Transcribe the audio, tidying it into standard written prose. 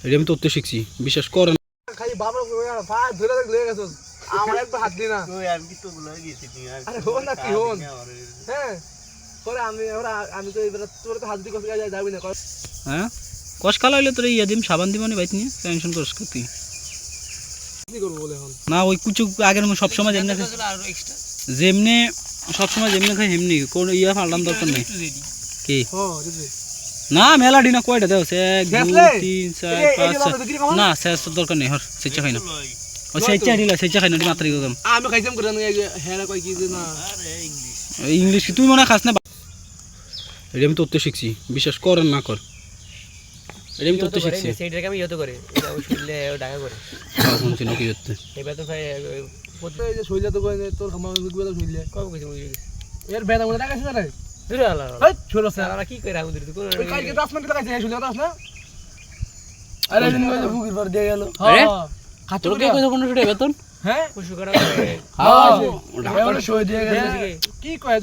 এটা আমি তোরতে শিখছি, বিশ্বাস করেন। খালি বাবা পা ধরে লয়ে গেছস, আমার একটু হাত দি না। ওই আমি কি তো ভুলে গেছি তুই আর আরে হন না কি হন, হ্যাঁ পরে আমি তো এবার তোর তো হাত দি কষ্ট যায় যাবি না। হ্যাঁ কষ কালা হইলে তোর ইয়া দিম, সাবান দিব না বাইত নিয়ে, টেনশন করিস না তুই। কি করব বলে এখন না ওই কুচু আগের সব সময় যেমনি যেমনি সবসময় যেমনি খাই এমনি কোন ইয়া ফালটান দরকার নেই। কি না মেলা ডিনা কয়টা দেও? 1 2 3 4 5 না শেষ দরকার নেই। হর সেচা খাই না, ও সেচা দিলা, সেচা খাই না মাত্র গম। আমি খাইতাম করে হেরা কই কি যে না ইংলিশ তুই মনে খাস না। এটা আমি তোরতে শিখছি, বিশ্বাস করেন না কর। এটা আমি তোরতে শিখছি। সেইটাকে আমি ইয়তো করে এটা ওই শুনলে ও ডাকা করে তাও শুনছি নাকি করতে। এবার তো ভাই প্রত্যেক যে শৈলা তো কই তোর খামা গুলো শৈলা কবে কইছি মুই এর বেদা মনে টাকা আছে না রে? দূরে আলা এই ছোট স্যার আমরা কি কইরা আমাদের তো কোন ওই কালকে 10 মিনিট টাকা আছে শৈলা দাস না। আরে দিন কই বুকির পর দিয়ে গেল। আরে খাচ্ছ তোর কে কইছো 1500 টাকা বেতন? হ্যাঁ খুশি করা হ্যাঁ ওটা সই দিয়ে গেছে কি কয়